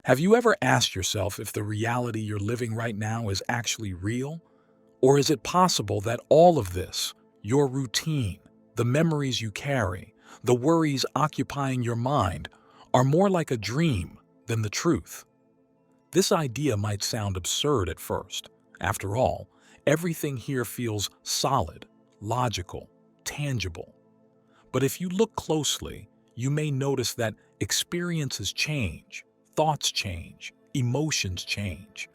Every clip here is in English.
Have you ever asked yourself if the reality you're living right now is actually real? Or is it possible that all of this, your routine, the memories you carry, the worries occupying your mind, are more like a dream than the truth? This idea might sound absurd at first. After all, everything here feels solid, logical, tangible. But if you look closely, you may notice that experiences change, thoughts change, emotions change.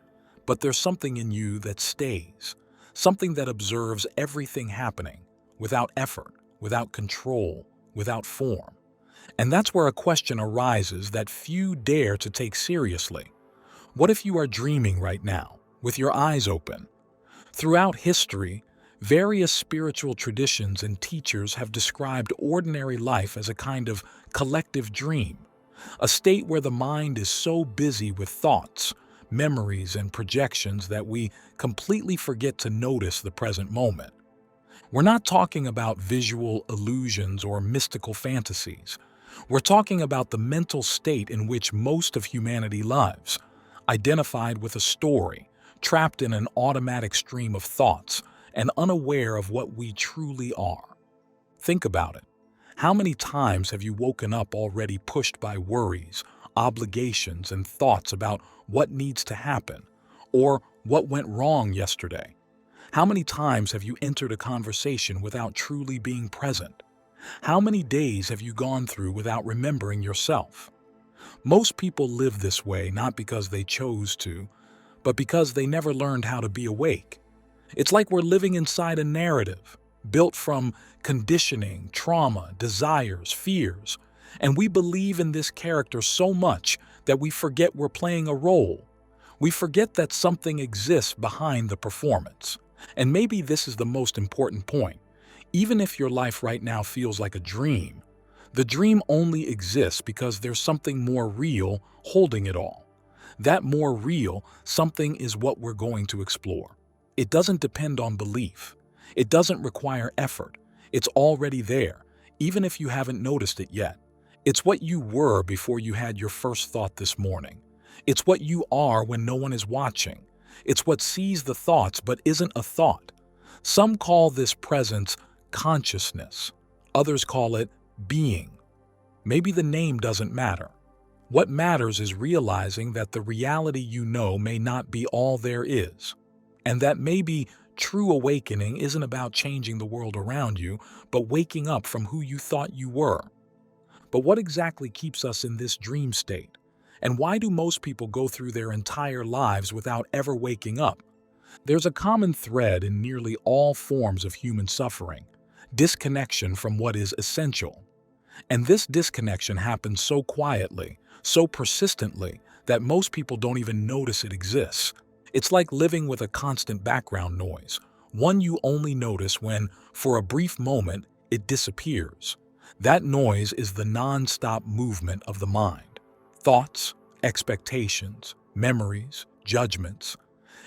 But there's something in you that stays, something that observes everything happening, without effort, without control, without form. And that's where a question arises that few dare to take seriously. What if you are dreaming right now, with your eyes open? Throughout history, various spiritual traditions and teachers have described ordinary life as a kind of collective dream, a state where the mind is so busy with thoughts, memories, and projections that we completely forget to notice the present moment. We're not talking about visual illusions or mystical fantasies. We're talking about the mental state in which most of humanity lives, identified with a story, trapped in an automatic stream of thoughts, and unaware of what we truly are. Think about it. How many times have you woken up already pushed by worries, obligations, and thoughts about what needs to happen, or what went wrong yesterday? How many times have you entered a conversation without truly being present? How many days have you gone through without remembering yourself? Most people live this way not because they chose to, but because they never learned how to be awake. It's like we're living inside a narrative, built from conditioning, trauma, desires, fears, and we believe in this character so much that we forget we're playing a role. We forget that something exists behind the performance. And maybe this is the most important point. Even if your life right now feels like a dream, the dream only exists because there's something more real holding it all. That more real something is what we're going to explore. It doesn't depend on belief. It doesn't require effort. It's already there, even if you haven't noticed it yet. It's what you were before you had your first thought this morning. It's what you are when no one is watching. It's what sees the thoughts but isn't a thought. Some call this presence consciousness. Others call it being. Maybe the name doesn't matter. What matters is realizing that the reality you know may not be all there is, and that maybe true awakening isn't about changing the world around you, but waking up from who you thought you were. But what exactly keeps us in this dream state? And why do most people go through their entire lives without ever waking up? There's a common thread in nearly all forms of human suffering: disconnection from what is essential. And this disconnection happens so quietly, so persistently, that most people don't even notice it exists. It's like living with a constant background noise, one you only notice when, for a brief moment, it disappears. That noise is the non-stop movement of the mind. Thoughts, expectations, memories, judgments.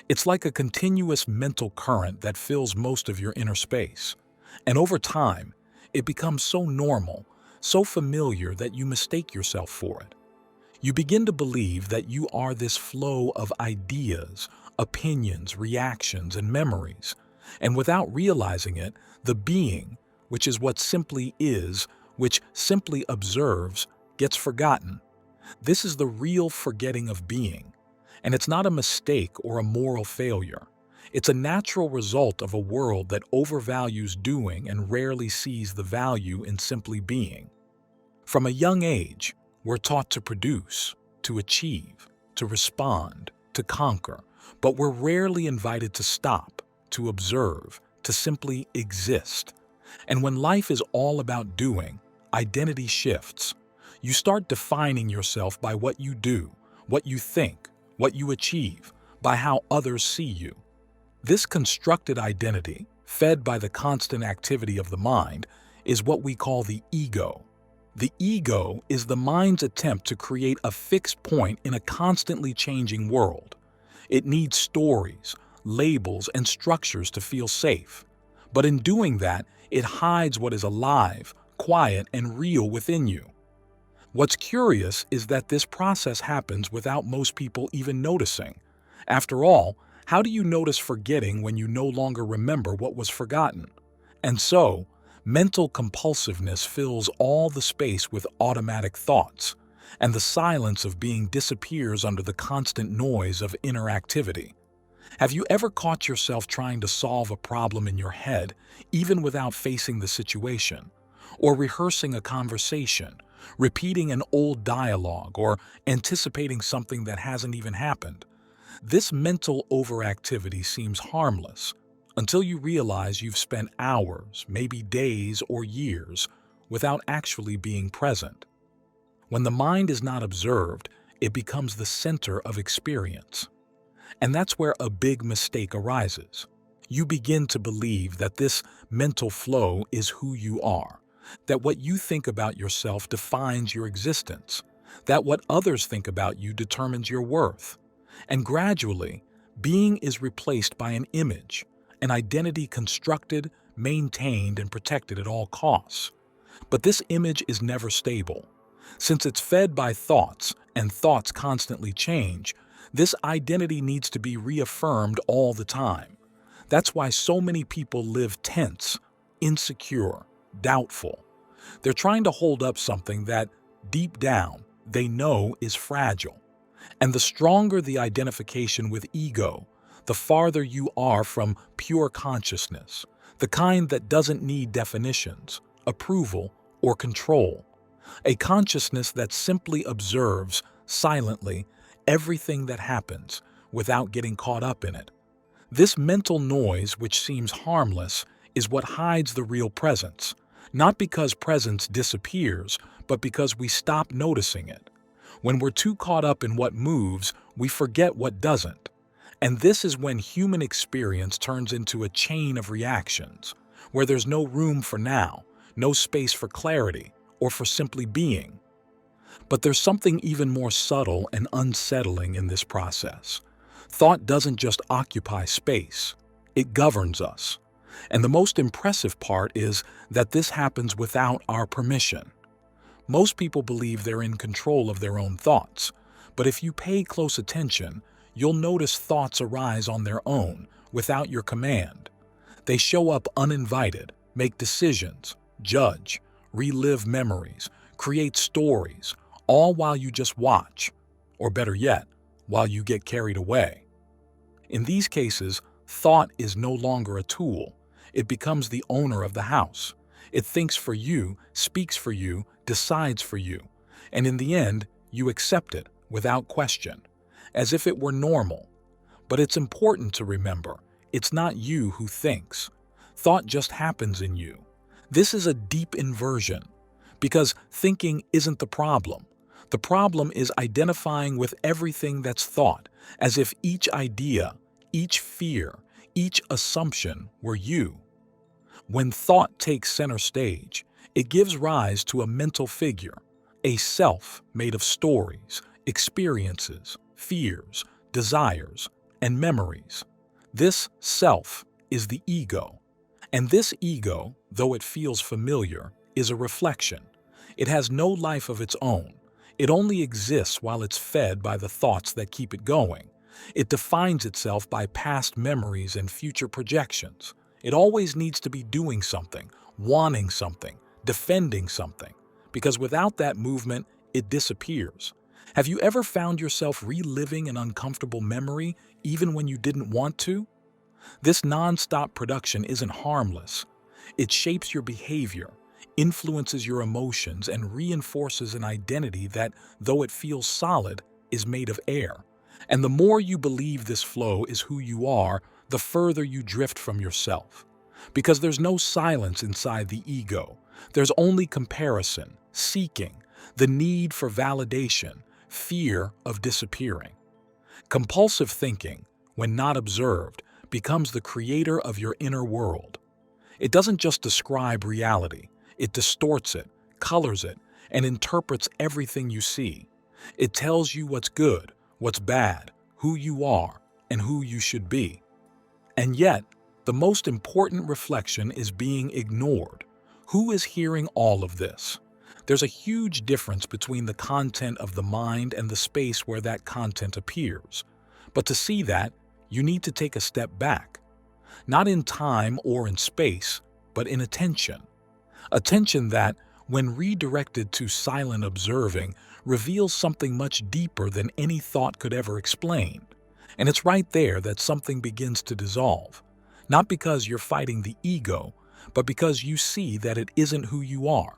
It's like a continuous mental current that fills most of your inner space. And over time, it becomes so normal, so familiar that you mistake yourself for it. You begin to believe that you are this flow of ideas, opinions, reactions, and memories. And without realizing it, the being, which is what simply is, which simply observes, gets forgotten. This is the real forgetting of being. And it's not a mistake or a moral failure. It's a natural result of a world that overvalues doing and rarely sees the value in simply being. From a young age, we're taught to produce, to achieve, to respond, to conquer, but we're rarely invited to stop, to observe, to simply exist. And when life is all about doing, identity shifts. You start defining yourself by what you do, what you think, what you achieve, by how others see you. This constructed identity, fed by the constant activity of the mind, is what we call the ego. The ego is the mind's attempt to create a fixed point in a constantly changing world. It needs stories, labels, and structures to feel safe. But in doing that, it hides what is alive, quiet, and real within you. What's curious is that this process happens without most people even noticing. After all, how do you notice forgetting when you no longer remember what was forgotten? And so, mental compulsiveness fills all the space with automatic thoughts, and the silence of being disappears under the constant noise of inner activity. Have you ever caught yourself trying to solve a problem in your head, even without facing the situation? Or rehearsing a conversation, repeating an old dialogue, or anticipating something that hasn't even happened? This mental overactivity seems harmless until you realize you've spent hours, maybe days or years, without actually being present. When the mind is not observed, it becomes the center of experience. And that's where a big mistake arises. You begin to believe that this mental flow is who you are, that what you think about yourself defines your existence, that what others think about you determines your worth. And gradually, being is replaced by an image, an identity constructed, maintained, and protected at all costs. But this image is never stable. Since it's fed by thoughts, and thoughts constantly change, this identity needs to be reaffirmed all the time. That's why so many people live tense, insecure, doubtful. They're trying to hold up something that, deep down, they know is fragile. And the stronger the identification with ego, the farther you are from pure consciousness, the kind that doesn't need definitions, approval, or control. A consciousness that simply observes, silently, everything that happens without getting caught up in it. This mental noise, which seems harmless, is what hides the real presence, not because presence disappears, but because we stop noticing it. When we're too caught up in what moves, we forget what doesn't. And this is when human experience turns into a chain of reactions, where there's no room for now, no space for clarity, or for simply being. But there's something even more subtle and unsettling in this process. Thought doesn't just occupy space, it governs us. And the most impressive part is that this happens without our permission. Most people believe they're in control of their own thoughts, but if you pay close attention, you'll notice thoughts arise on their own, without your command. They show up uninvited, make decisions, judge, relive memories, create stories, all while you just watch, or better yet, while you get carried away. In these cases, thought is no longer a tool. It becomes the owner of the house. It thinks for you, speaks for you, decides for you, and in the end, you accept it without question, as if it were normal. But it's important to remember, it's not you who thinks. Thought just happens in you. This is a deep inversion, because thinking isn't the problem. The problem is identifying with everything that's thought, as if each idea, each fear, each assumption were you. When thought takes center stage, it gives rise to a mental figure, a self made of stories, experiences, fears, desires, and memories. This self is the ego. And this ego, though it feels familiar, is a reflection. It has no life of its own. It only exists while it's fed by the thoughts that keep it going. It defines itself by past memories and future projections. It always needs to be doing something, wanting something, defending something, because without that movement, it disappears. Have you ever found yourself reliving an uncomfortable memory even when you didn't want to? This non-stop production isn't harmless. It shapes your behavior, influences your emotions, and reinforces an identity that, though it feels solid, is made of air. And the more you believe this flow is who you are, the further you drift from yourself. Because there's no silence inside the ego. There's only comparison, seeking, the need for validation, fear of disappearing. Compulsive thinking, when not observed, becomes the creator of your inner world. It doesn't just describe reality, it distorts it, colors it, and interprets everything you see. It tells you what's good, what's bad, who you are, and who you should be. And yet, the most important reflection is being ignored. Who is hearing all of this? There's a huge difference between the content of the mind and the space where that content appears. But to see that, you need to take a step back. Not in time or in space, but in attention. Attention that, when redirected to silent observing, reveals something much deeper than any thought could ever explain. And it's right there that something begins to dissolve. Not because you're fighting the ego, but because you see that it isn't who you are.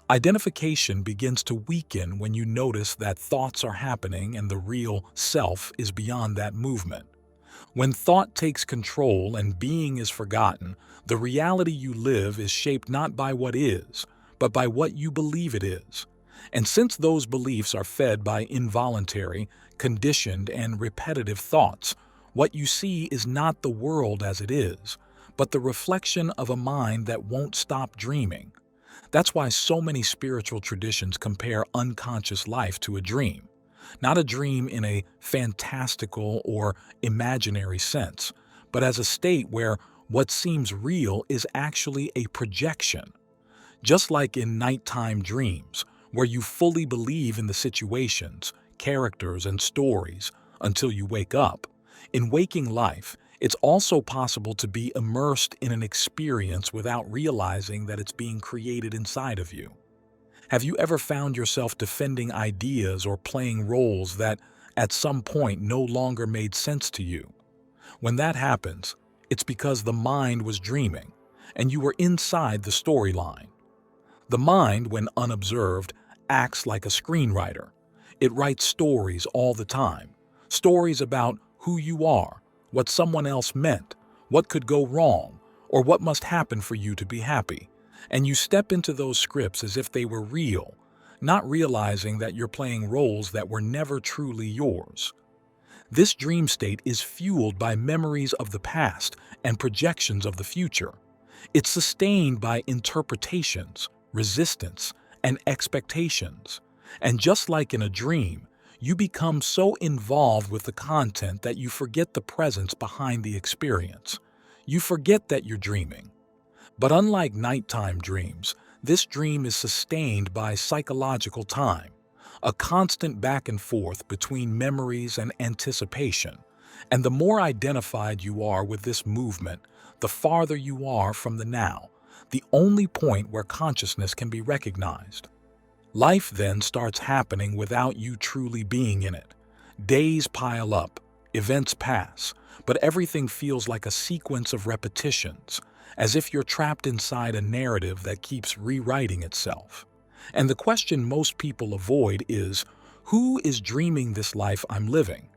Identification begins to weaken when you notice that thoughts are happening and the real self is beyond that movement. When thought takes control and being is forgotten, the reality you live is shaped not by what is, but by what you believe it is. And since those beliefs are fed by involuntary, conditioned, and repetitive thoughts, what you see is not the world as it is, but the reflection of a mind that won't stop dreaming. That's why so many spiritual traditions compare unconscious life to a dream. Not a dream in a fantastical or imaginary sense, but as a state where what seems real is actually a projection. Just like in nighttime dreams, where you fully believe in the situations, characters, and stories until you wake up, in waking life, it's also possible to be immersed in an experience without realizing that it's being created inside of you. Have you ever found yourself defending ideas or playing roles that, at some point, no longer made sense to you? When that happens, it's because the mind was dreaming, and you were inside the storyline. The mind, when unobserved, acts like a screenwriter. It writes stories all the time. Stories about who you are, what someone else meant, what could go wrong, or what must happen for you to be happy. And you step into those scripts as if they were real, not realizing that you're playing roles that were never truly yours. This dream state is fueled by memories of the past and projections of the future. It's sustained by interpretations, resistance, and expectations. And just like in a dream, you become so involved with the content that you forget the presence behind the experience. You forget that you're dreaming. But unlike nighttime dreams, this dream is sustained by psychological time, a constant back and forth between memories and anticipation. And the more identified you are with this movement, the farther you are from the now, the only point where consciousness can be recognized. Life then starts happening without you truly being in it. Days pile up, events pass, but everything feels like a sequence of repetitions, as if you're trapped inside a narrative that keeps rewriting itself. And the question most people avoid is, who is dreaming this life I'm living?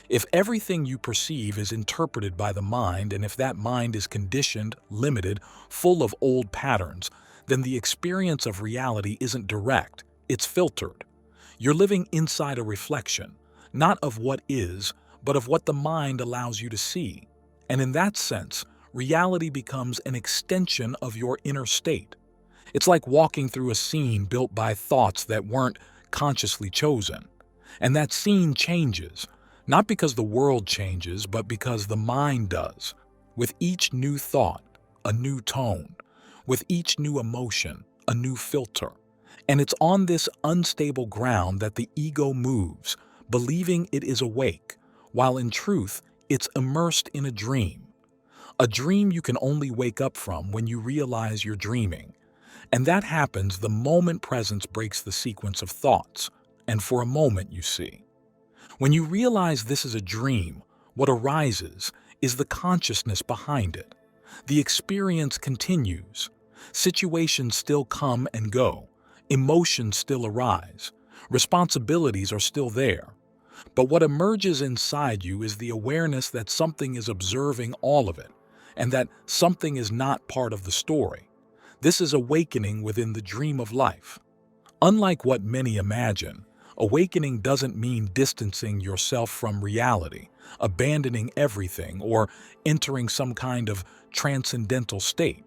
If everything you perceive is interpreted by the mind, and if that mind is conditioned, limited, full of old patterns, then the experience of reality isn't direct, it's filtered. You're living inside a reflection, not of what is, but of what the mind allows you to see. And in that sense, reality becomes an extension of your inner state. It's like walking through a scene built by thoughts that weren't consciously chosen. And that scene changes, not because the world changes, but because the mind does. With each new thought, a new tone. With each new emotion, a new filter. And it's on this unstable ground that the ego moves, believing it is awake, while in truth, it's immersed in a dream. A dream you can only wake up from when you realize you're dreaming. And that happens the moment presence breaks the sequence of thoughts, and for a moment you see. When you realize this is a dream, what arises is the consciousness behind it. The experience continues. Situations still come and go. Emotions still arise. Responsibilities are still there. But what emerges inside you is the awareness that something is observing all of it, and that something is not part of the story. This is awakening within the dream of life. Unlike what many imagine, awakening doesn't mean distancing yourself from reality, abandoning everything, or entering some kind of transcendental state.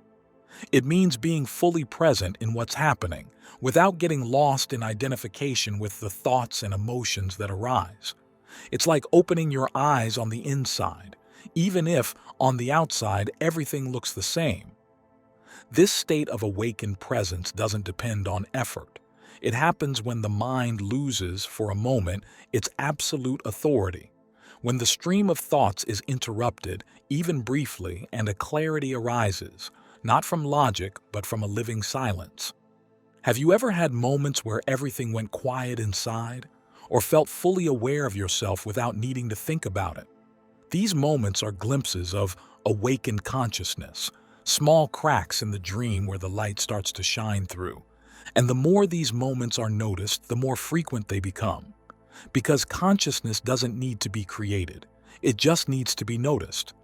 It means being fully present in what's happening, without getting lost in identification with the thoughts and emotions that arise. It's like opening your eyes on the inside, even if, on the outside, everything looks the same. This state of awakened presence doesn't depend on effort. It happens when the mind loses, for a moment, its absolute authority. When the stream of thoughts is interrupted, even briefly, and a clarity arises, not from logic, but from a living silence. Have you ever had moments where everything went quiet inside, or felt fully aware of yourself without needing to think about it? These moments are glimpses of awakened consciousness, small cracks in the dream where the light starts to shine through. And the more these moments are noticed, the more frequent they become. Because consciousness doesn't need to be created, it just needs to be noticed.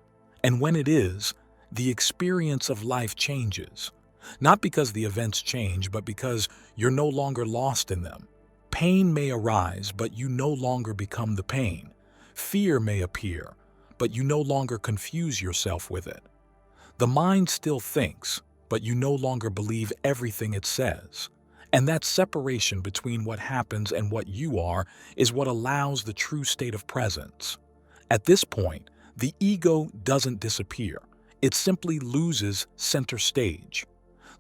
And when it is, the experience of life changes. Not because the events change, but because you're no longer lost in them. Pain may arise, but you no longer become the pain. Fear may appear, but you no longer confuse yourself with it. The mind still thinks, but you no longer believe everything it says. And that separation between what happens and what you are is what allows the true state of presence. At this point, the ego doesn't disappear. It simply loses center stage.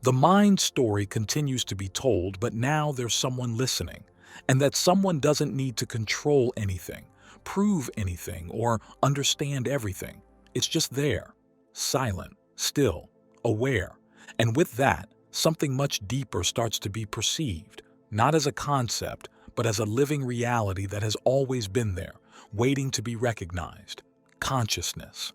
The mind story continues to be told, but now there's someone listening. And that someone doesn't need to control anything, prove anything, or understand everything. It's just there, silent, still, aware. And with that, something much deeper starts to be perceived, not as a concept, but as a living reality that has always been there, waiting to be recognized. Consciousness.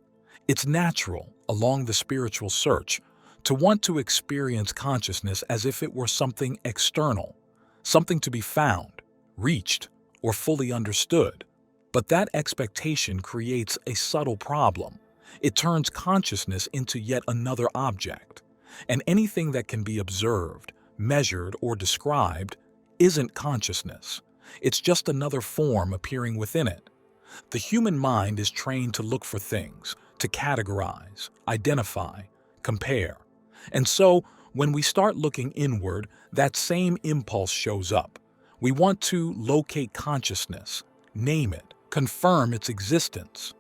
It's natural, along the spiritual search, to want to experience consciousness as if it were something external, something to be found, reached, or fully understood. But that expectation creates a subtle problem. It turns consciousness into yet another object. And anything that can be observed, measured, or described isn't consciousness. It's just another form appearing within it. The human mind is trained to look for things, to categorize, identify, compare. And so, when we start looking inward, that same impulse shows up. We want to locate consciousness, name it, confirm its existence.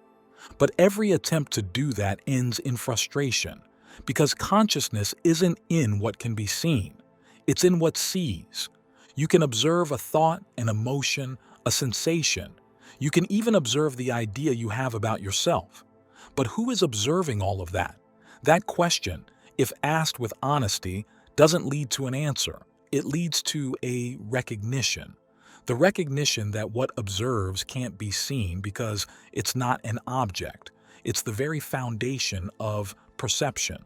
But every attempt to do that ends in frustration, because consciousness isn't in what can be seen. It's in what sees. You can observe a thought, an emotion, a sensation. You can even observe the idea you have about yourself. But who is observing all of that? That question, if asked with honesty, doesn't lead to an answer. It leads to a recognition. The recognition that what observes can't be seen because it's not an object. It's the very foundation of perception.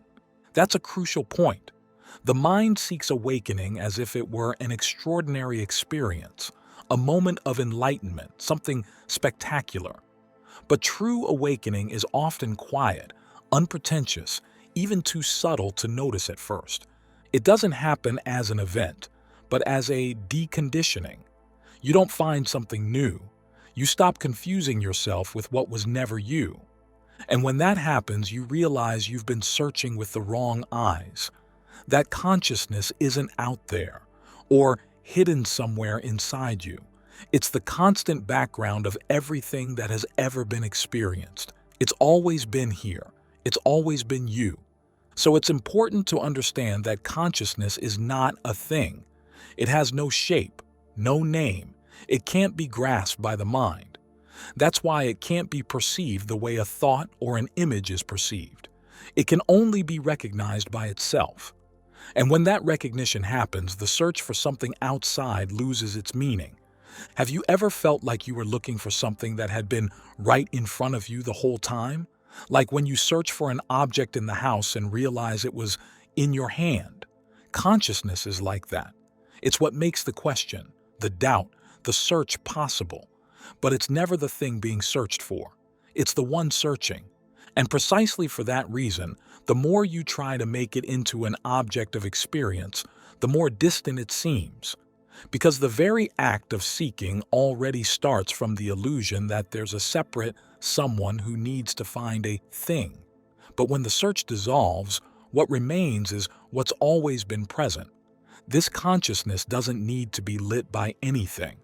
That's a crucial point. The mind seeks awakening as if it were an extraordinary experience, a moment of enlightenment, something spectacular. But true awakening is often quiet, unpretentious, even too subtle to notice at first. It doesn't happen as an event, but as a deconditioning. You don't find something new. You stop confusing yourself with what was never you. And when that happens, you realize you've been searching with the wrong eyes. That consciousness isn't out there or hidden somewhere inside you. It's the constant background of everything that has ever been experienced. It's always been here. It's always been you. So it's important to understand that consciousness is not a thing. It has no shape, no name. It can't be grasped by the mind. That's why it can't be perceived the way a thought or an image is perceived. It can only be recognized by itself. And when that recognition happens, the search for something outside loses its meaning. Have you ever felt like you were looking for something that had been right in front of you the whole time? Like when you search for an object in the house and realize it was in your hand. Consciousness is like that. It's what makes the question, the doubt, the search possible. But it's never the thing being searched for. It's the one searching. And precisely for that reason, the more you try to make it into an object of experience, the more distant it seems. Because the very act of seeking already starts from the illusion that there's a separate someone who needs to find a thing. But when the search dissolves, what remains is what's always been present. This consciousness doesn't need to be lit by anything,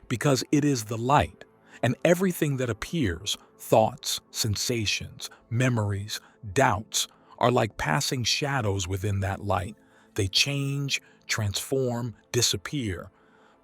because it is the light, and everything that appears, thoughts, sensations, memories, doubts, are like passing shadows within that light. They change, transform, disappear.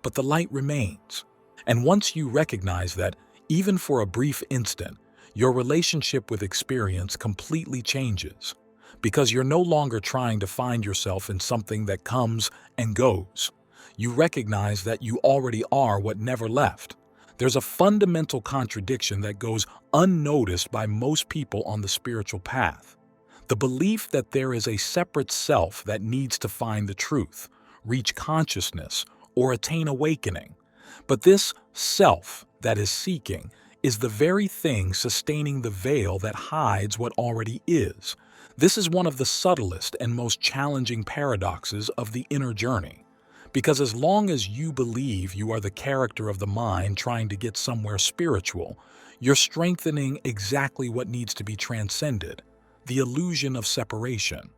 but the light remains. And once you recognize that, even for a brief instant, your relationship with experience completely changes, because you're no longer trying to find yourself in something that comes and goes. You recognize that you already are what never left. There's a fundamental contradiction that goes unnoticed by most people on the spiritual path. The belief that there is a separate self that needs to find the truth, reach consciousness, or attain awakening. But this self that is seeking is the very thing sustaining the veil that hides what already is. This is one of the subtlest and most challenging paradoxes of the inner journey. Because as long as you believe you are the character of the mind trying to get somewhere spiritual, you're strengthening exactly what needs to be transcended, the illusion of separation.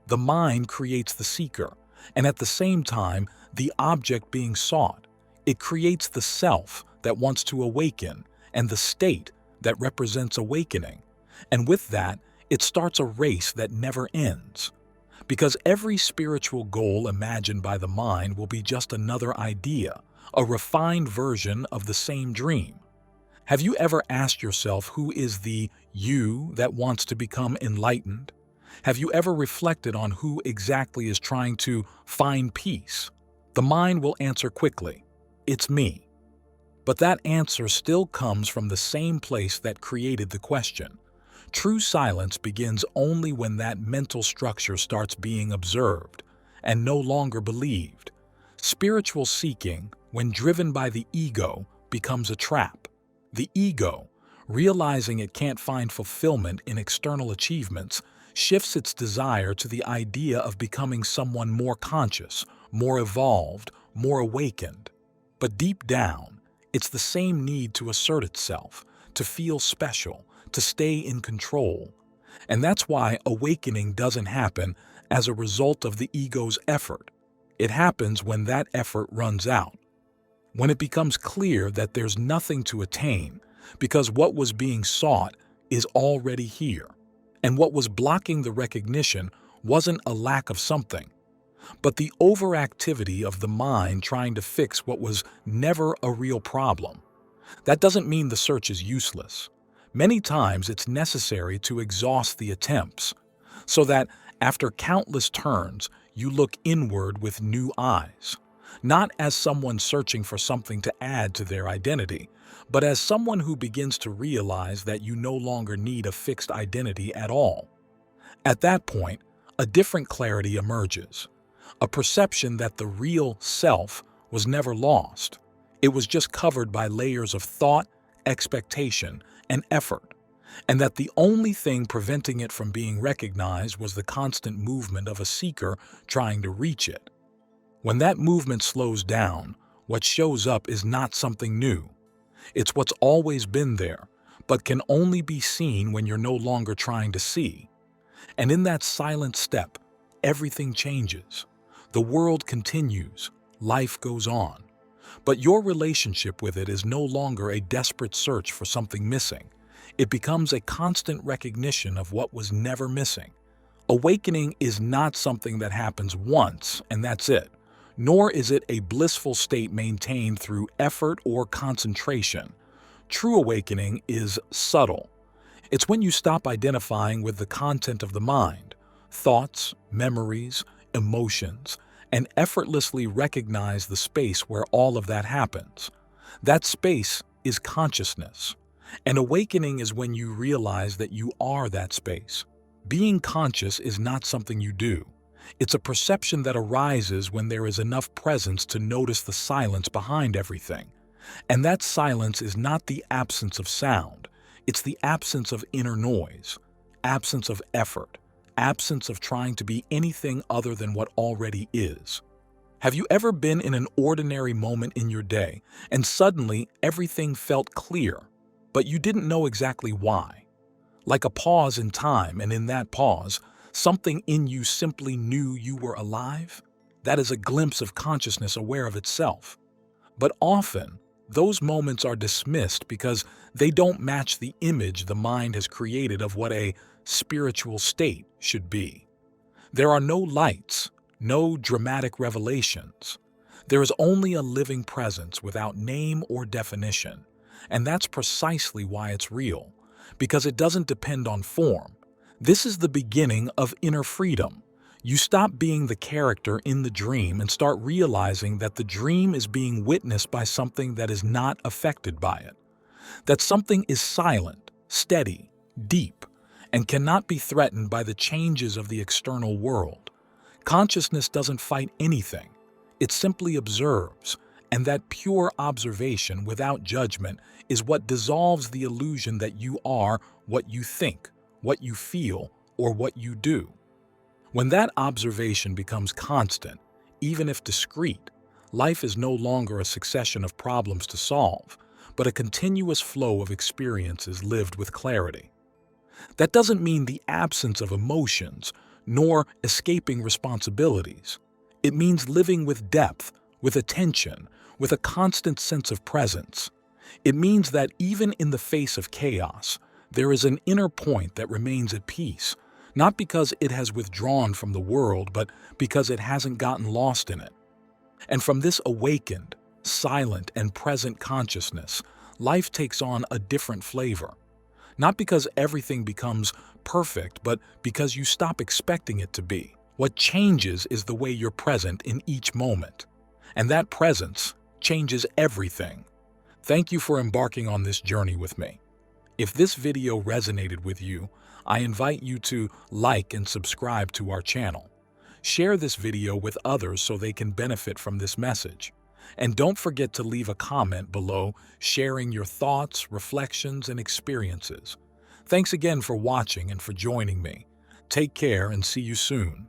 The mind creates the seeker, and at the same time, the object being sought. It creates the self that wants to awaken and the state that represents awakening. And with that, it starts a race that never ends. Because every spiritual goal imagined by the mind will be just another idea, a refined version of the same dream. Have you ever asked yourself who is the you that wants to become enlightened? Have you ever reflected on who exactly is trying to find peace? The mind will answer quickly, "It's me." But that answer still comes from the same place that created the question. True silence begins only when that mental structure starts being observed and no longer believed. Spiritual seeking, when driven by the ego, becomes a trap. The ego, realizing it can't find fulfillment in external achievements, shifts its desire to the idea of becoming someone more conscious, more evolved, more awakened. But deep down, it's the same need to assert itself, to feel special, to stay in control. And that's why awakening doesn't happen as a result of the ego's effort. It happens when that effort runs out. When it becomes clear that there's nothing to attain, because what was being sought is already here. And what was blocking the recognition wasn't a lack of something, but the overactivity of the mind trying to fix what was never a real problem. That doesn't mean the search is useless. Many times it's necessary to exhaust the attempts, so that after countless turns, you look inward with new eyes, not as someone searching for something to add to their identity, but as someone who begins to realize that you no longer need a fixed identity at all. At that point, a different clarity emerges, a perception that the real self was never lost. It was just covered by layers of thought, expectation, and effort, and that the only thing preventing it from being recognized was the constant movement of a seeker trying to reach it. When that movement slows down, what shows up is not something new. It's what's always been there, but can only be seen when you're no longer trying to see. And in that silent step, everything changes. The world continues, life goes on. But your relationship with it is no longer a desperate search for something missing. It becomes a constant recognition of what was never missing. Awakening is not something that happens once and that's it, nor is it a blissful state maintained through effort or concentration. True awakening is subtle. It's when you stop identifying with the content of the mind, thoughts, memories, emotions, and effortlessly recognize the space where all of that happens. That space is consciousness. And awakening is when you realize that you are that space. Being conscious is not something you do. It's a perception that arises when there is enough presence to notice the silence behind everything. And that silence is not the absence of sound. It's the absence of inner noise, absence of effort, absence of trying to be anything other than what already is. Have you ever been in an ordinary moment in your day and suddenly everything felt clear, but you didn't know exactly why? Like a pause in time, and in that pause, something in you simply knew you were alive? That is a glimpse of consciousness aware of itself. But often, those moments are dismissed because they don't match the image the mind has created of what a spiritual state should be. There are no lights, no dramatic revelations. There is only a living presence without name or definition, and that's precisely why it's real, because it doesn't depend on form. This is the beginning of inner freedom. You stop being the character in the dream and start realizing that the dream is being witnessed by something that is not affected by it. That something is silent, steady, deep, and cannot be threatened by the changes of the external world. Consciousness doesn't fight anything. It simply observes, and that pure observation without judgment is what dissolves the illusion that you are what you think, what you feel, or what you do. When that observation becomes constant, even if discrete, life is no longer a succession of problems to solve, but a continuous flow of experiences lived with clarity. That doesn't mean the absence of emotions, nor escaping responsibilities. It means living with depth, with attention, with a constant sense of presence. It means that even in the face of chaos, there is an inner point that remains at peace, not because it has withdrawn from the world, but because it hasn't gotten lost in it. And from this awakened, silent, and present consciousness, life takes on a different flavor. Not because everything becomes perfect, but because you stop expecting it to be. What changes is the way you're present in each moment. And that presence changes everything. Thank you for embarking on this journey with me. If this video resonated with you, I invite you to like and subscribe to our channel. Share this video with others so they can benefit from this message. And don't forget to leave a comment below sharing your thoughts, reflections, and experiences. Thanks again for watching and for joining me. Take care and see you soon.